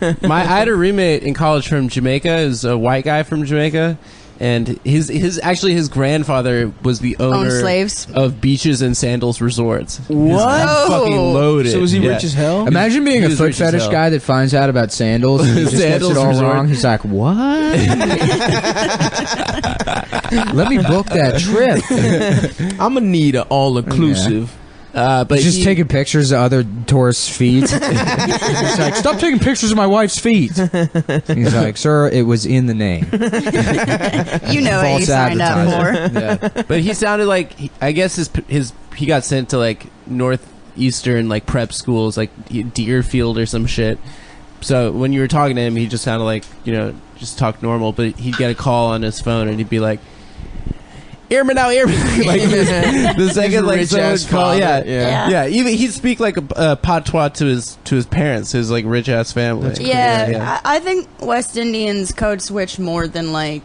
I had a roommate in college from Jamaica. Is a white guy from Jamaica, and his grandfather was the owner slaves of Beaches and Sandals Resorts. What? Fucking loaded. So was he rich as hell? Imagine being a He was foot rich as fetish hell. guy that finds out about sandals and he just gets Sandals it all resort. wrong. He's like, what? Let me book that trip. I'm gonna need an all-inclusive. But He's just taking pictures of other tourists' feet. He's like, stop taking pictures of my wife's feet. He's like, sir, it was in the name. You know what you False signed up for. Yeah. But he sounded like I guess he got sent to like northeastern like prep schools like Deerfield or some shit. So when you were talking to him, he just sounded like just talk normal. But he'd get a call on his phone and he'd be like, "Hear me now, hear me." Like the second like someone would call, yeah. Even he'd speak like a patois to his parents, his like rich ass family. Yeah, I think West Indians code switch more fluidly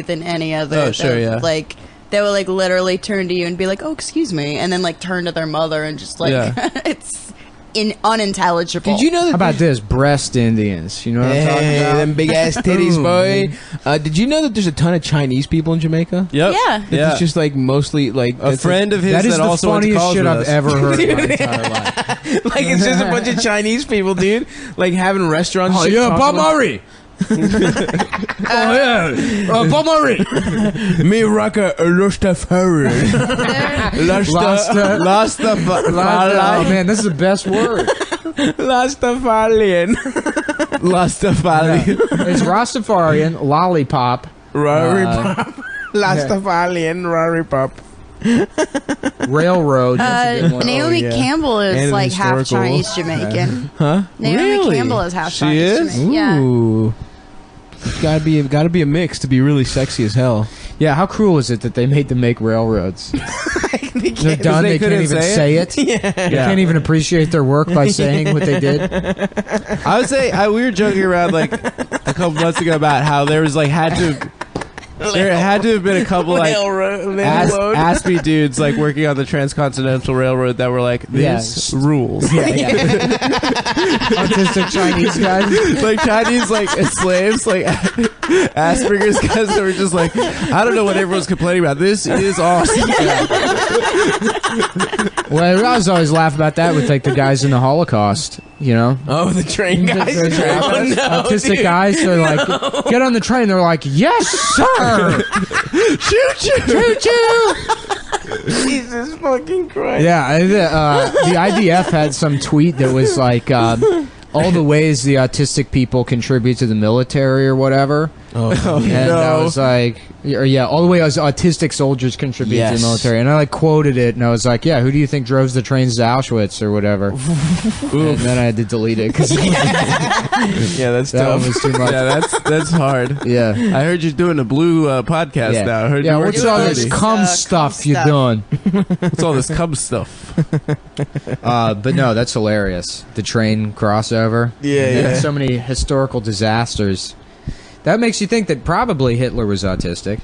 than any other. Oh, sure, yeah. Like they will like literally turn to you and be like, "Oh, excuse me," and then like turn to their mother and just like it's unintelligible. Did you know that? How about this? Breast Indians. You know what I'm talking about? Them big ass titties, boy. Did you know that there's a ton of Chinese people in Jamaica? Yep. Yeah. That It's just like mostly like a friend of his That is that the also went to funniest college shit with I've us. ever heard in my entire life. like it's just a bunch of Chinese people, dude. Like having restaurants. Oh shit yeah, talking Bob about- Murray. Bob Murray. Me rock a Rastafari. Oh man, this is the best word. Rastafarian. Lastafari. It's Rastafarian lollipop. Raripop. Rastafarian Raripop. Railroad. That's a good one. Naomi Campbell is And like half historical. Chinese Jamaican. Huh? Naomi Really? Campbell is half She Chinese is? Jamaican. Yeah. Ooh. Gotta be a mix to be really sexy as hell. Yeah, how cruel is it that they made them make railroads? They're done. They can't couldn't even say say it. They can't even appreciate their work by saying what they did. I would say we were joking around like a couple months ago about how there was like there had to have been a couple like Aspie dudes like working on the Transcontinental Railroad that were like this rules. Autistic Chinese guys. Like Chinese like slaves like Asperger's guys that were just like I don't know what everyone's complaining about. This is awesome. Well, I was always laugh about that with like the guys in the Holocaust. You know, Oh, the train guys. autistic guys. They're like, get on the train. They're like, yes, sir. Choo choo. Choo choo. Jesus fucking Christ. Yeah, the IDF had some tweet that was like all the ways the autistic people contribute to the military or whatever. Oh, And I was like, all the way as autistic soldiers contribute to the military. And I like quoted it, and I was like, yeah, who do you think drove the trains to Auschwitz or whatever? And then I had to delete it because yeah, that's that tough. one was too much. Yeah, that's hard. Yeah. I heard you're doing a blue podcast Yeah. now. I heard Yeah, you what's working all on this it. cum cum stuff you stuff. doing? What's all this cum stuff? But no, that's hilarious. The train crossover. Yeah, And yeah. so many historical disasters. That makes you think that probably Hitler was autistic.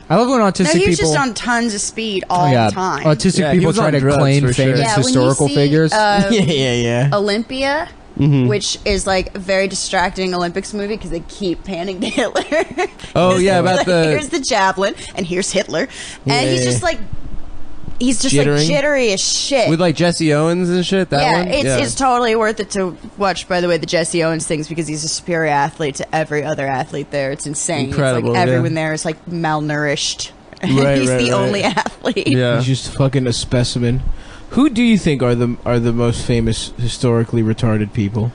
I love when No, autistic he was people. just on tons of speed all the time. Autistic Yeah, he people was try on to drugs claim for sure. famous Yeah, when you historical see, figures. yeah. Olympia, which is like a very distracting Olympics movie because they keep panning to Hitler. Oh yeah, about the here's the javelin and here's Hitler, and he's Yeah. just like Jittering? like jittery as shit. with like Jesse Owens and shit. That yeah, one. it's totally worth it to watch. By the way, the Jesse Owens things because he's a superior athlete to every other athlete there. It's insane. Incredible, It's yeah. like everyone there is like malnourished. Right, he's right, the right. only athlete. Yeah. He's just fucking a specimen. Who do you think are the most famous historically retarded people?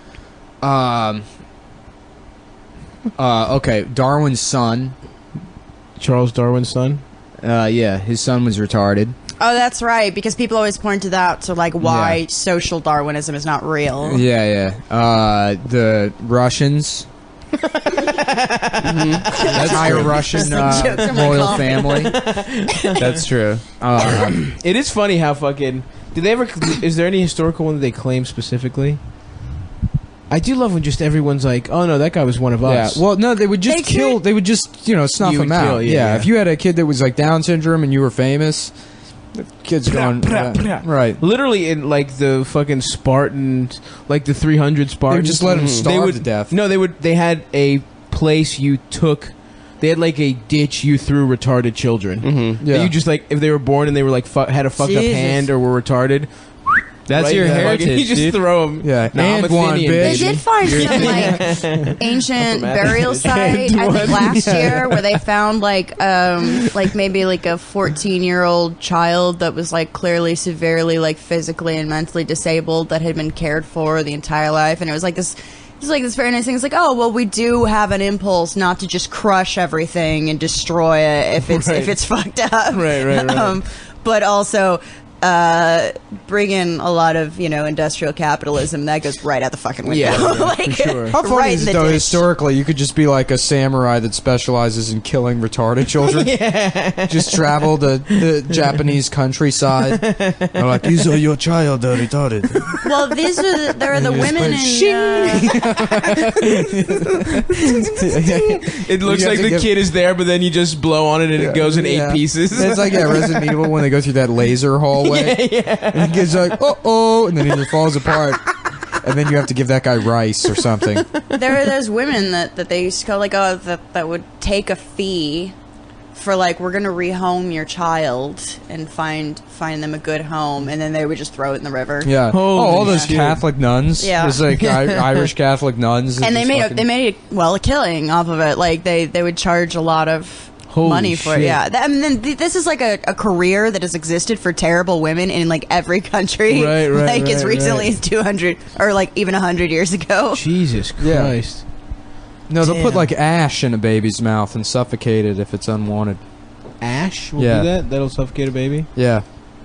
Okay, Darwin's son. Charles Darwin's son? Yeah, his son was retarded. Oh, that's right. Because people always pointed out to like why social Darwinism is not real. Yeah. The Russians. Entire Russian Just like jokes in my royal coffee. family. That's true. It is funny how fucking... Is there any historical one that they claim specifically? I do love when just everyone's like, oh no, that guy was one of Yeah. us. Well, no, they would just They kill. can't- They would just, snuff You him would out. kill, yeah. If you had a kid that was like Down syndrome and you were famous, Kids going right. Literally in like the fucking Spartan, like the 300 They Spartans. would just let them starve would, to death. No, they had a place you took. They had like a ditch you threw retarded children. Mm-hmm. That you just like if they were born and they were like had a fucked up Jesus. hand or were retarded. That's right your in the fucking- heritage, You just dude. throw them. Yeah, Nah, I'm and one, Athenian, bitch. They baby. did find some like ancient burial site, I think last year, where they found like maybe like a 14-year-old child that was like clearly severely like physically and mentally disabled that had been cared for the entire life, and it was like this. It's like this very nice thing. It's like, oh well, we do have an impulse not to just crush everything and destroy it if it's fucked up, Right. But also. Bring in a lot of industrial capitalism that goes right out the fucking window. Yeah, like, for sure. How funny right is in it the though? ditch. Historically, you could just be like a samurai that specializes in killing retarded children. Just travel the Japanese countryside. They're like, these are your child, they're retarded. Well, there are the You just women play It looks You have like to the give- kid is there, but then you just blow on it and it goes in 8 pieces. It's like Resident Evil when they go through that laser hallway. And the kid's like, oh, and then he just falls apart. And then you have to give that guy rice or something. there are those women that they used to call like that would take a fee for like, we're gonna rehome your child and find them a good home, and then they would just throw it in the river. Yeah. Holy all those shit. Catholic nuns. Yeah. There's like Irish Catholic nuns. that And they just made a killing off of it. Like they would charge a lot of Holy money for it. shit. Yeah, I mean, this is like a career that has existed for terrible women in like every country. Right, like as right, recently right. as 200 or like even 100 years ago. Jesus Yeah. Christ. No, they'll put Damn. like ash in a baby's mouth and suffocate it if it's unwanted. Ash will Yeah. do that? That'll suffocate a baby? Yeah.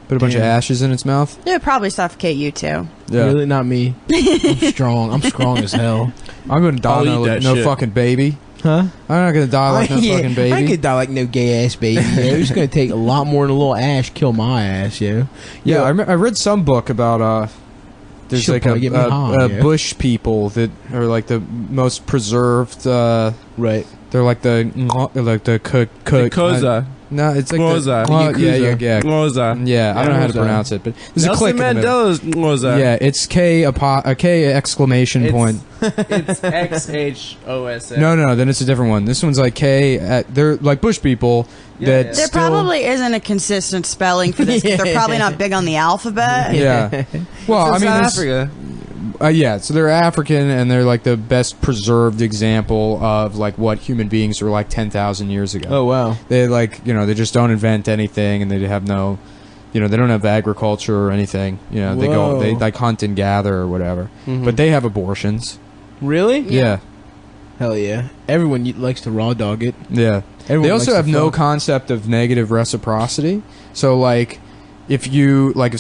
Put a bunch of Damn. ashes in its mouth. It would probably suffocate you too. Yeah. Really? Not me. I'm strong. I'm strong as hell. I'm gonna die I'll no, eat that no shit. fucking baby. Huh? I'm not gonna die like no fucking baby. I could die like no gay ass baby. It's gonna take a lot more than a little ash kill my ass, yo. Yeah, I read some book about there's She'll like probably get me high, yeah. bush people that are like the most preserved. Right. They're like the Koza. No, it's like Ngoza. yeah. Ngoza. Yeah, I don't know how to Ngoza. pronounce it, but there's a click Nelson in the middle. Mandela's Ngoza. Yeah, it's K exclamation It's- point. It's XHOSA. No, then it's a different one. This one's like K. They're like bush people Yeah, that yeah. There still, probably isn't a consistent spelling for this. They're probably not big on the alphabet. Yeah. Well, I mean, South there's- Africa. yeah, so they're African and they're like the best preserved example of like what human beings were like 10,000 years ago. Oh, wow. They like, they just don't invent anything and they have no, they don't have agriculture or anything. They Whoa. like hunt and gather or whatever. Mhm. But they have abortions. Really? Yeah. Hell yeah. Everyone likes to raw dog it. Yeah. Everyone They also likes have to no fuck. concept of negative reciprocity. So like if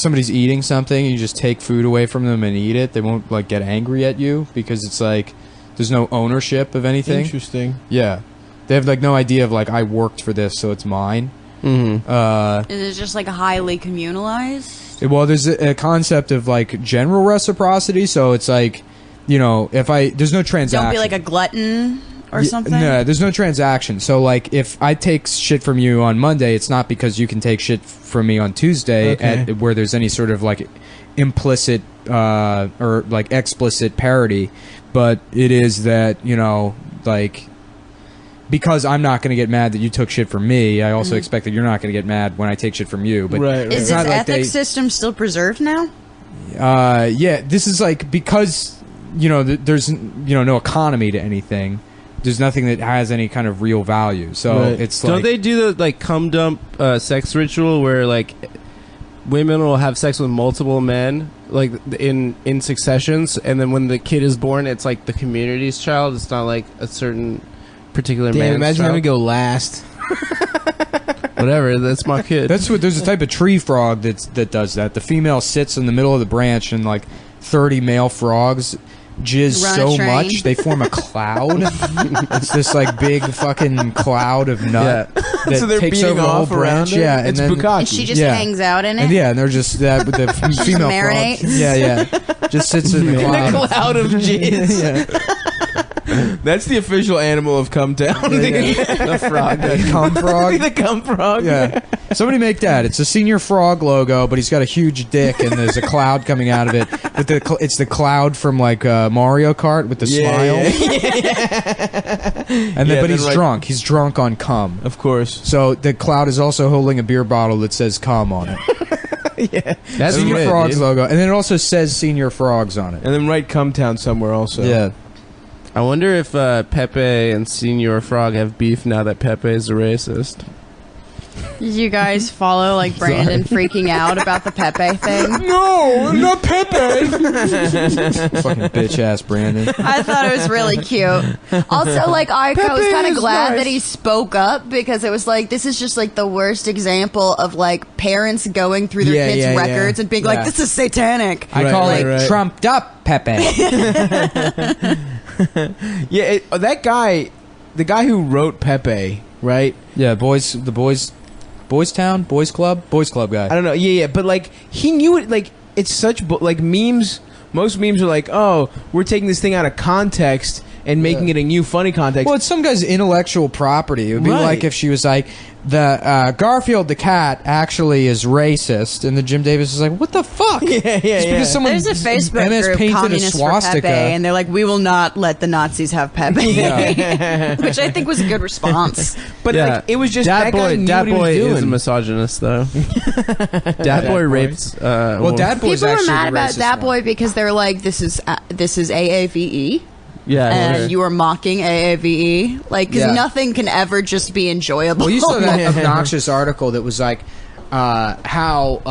somebody's eating something and you just take food away from them and eat it, they won't like get angry at you because it's like there's no ownership of anything. Interesting. Yeah. They have like no idea of like I worked for this so it's mine. Mm-hmm. Is it just like highly communalized? Well, there's a concept of like general reciprocity, so it's like, if there's no transaction. Don't be like a glutton or something. No, there's no transaction. So like if I take shit from you on Monday, it's not because you can take shit from me on Tuesday Okay. where there's any sort of like implicit or like explicit parity, but it is that, like because I'm not going to get mad that you took shit from me, I also expect that you're not going to get mad when I take shit from you. But Right, right. Is it's this not like ethics system still preserved now? yeah, this is like because there's no economy to anything. There's nothing that has any kind of real value. So Right. it's like Don't they do the like cum dump sex ritual where like women will have sex with multiple men like in successions, and then when the kid is born, it's like the community's child. It's not like a certain particular Damn, man's imagine child. having to go last. Whatever, that's my kid. That's what there's a type of tree frog that does that. The female sits in the middle of the branch and like 30 male frogs jizz Run a so train. much they form a cloud. It's this like big fucking cloud of nut that So they're takes beating over the whole off branch. around it? Yeah, and It's then bukkake. And she just Yeah. hangs out in it. and yeah, and they're just that with the female frog. marinates. Yeah, just sits in the In cloud. a cloud of jizz. Yeah. That's the official animal of Cumtown. the frog. The cum frog. The cum frog. Yeah. Somebody make that. It's a Senior Frog logo, but he's got a huge dick, and there's a cloud coming out of it. But it's the cloud from like Mario Kart with the smile. And then, but he's drunk. He's drunk on cum, Of course. so the cloud is also holding a beer bottle that says "cum" on it. Yeah. That's Senior lit, Frogs dude. logo, and then it also says Senior Frogs on it. And then write Cumtown somewhere also. Yeah. I wonder if Pepe and Senor Frog have beef now that Pepe is a racist. Did you guys follow like Brandon freaking out about the Pepe thing? No, not Pepe. Fucking bitch ass Brandon. I thought it was really cute. Also, like, I was Pepe kind of is glad nice. that he spoke up because it was like, this is just like the worst example of like parents going through their Yeah, kids' yeah, yeah. records and being Yeah. like, this is satanic. I Right, call right, it right. trumped up Pepe. Yeah, that guy, the guy who wrote Pepe, right? Yeah, Boys Town, Boys Club guy. I don't know. Yeah, but like he knew it. Like it's such like memes. Most memes are like, oh, we're taking this thing out of context and making it a new funny context. Well, it's some guy's intellectual property. It would be Right. like if she was like, the Garfield the cat actually is racist, and the Jim Davis is like, what the fuck? yeah, Just yeah. because someone There's a Facebook MS group, painted a Communists for swastika. Pepe, and they're like, we will not let the Nazis have Pepe. Which I think was a good response. But like it was just Dat that guy Boy. knew Dat what he was Boy is a doing. misogynist, though. Dat Boy rapes. Well, Dat Boy's People were actually mad the about racist that one. boy because they're like, this is AAVE. Yeah, And you are mocking AAVE, like, because Yeah. nothing can ever just be enjoyable. Well, you saw that obnoxious article that was like how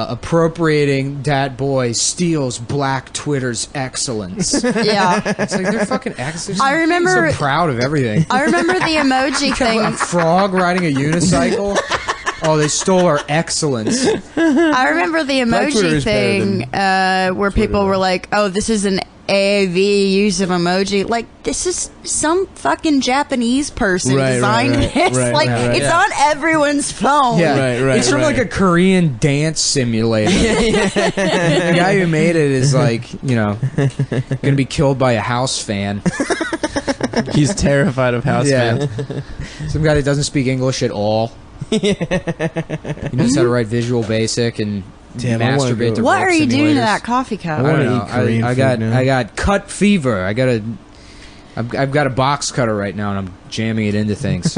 appropriating Dat Boy steals Black Twitter's excellence. Yeah, It's like they're fucking excellent. I remember- so proud of everything. I remember the emoji A thing. frog riding a unicycle. Oh, they stole our excellence. I remember the Black Twitter emoji is better thing where people were like, "Oh, this is an AAV use of emoji." Like, this is some fucking Japanese person Right, designed right, this. right, like, right, it's yeah. on everyone's phone. Yeah, Right, it's from right. like a Korean dance simulator. The guy who made it is like, gonna be killed by a house fan. he's terrified of house fans. Some guy that doesn't speak English at all. He knows how to write Visual Basic and Damn, I wanna masturbate go- to What work are you doing to simulators. that coffee cup? I I wanna don't know. eat Korean I food got now. I got cut fever. I've got a box cutter right now, and I'm jamming it into things.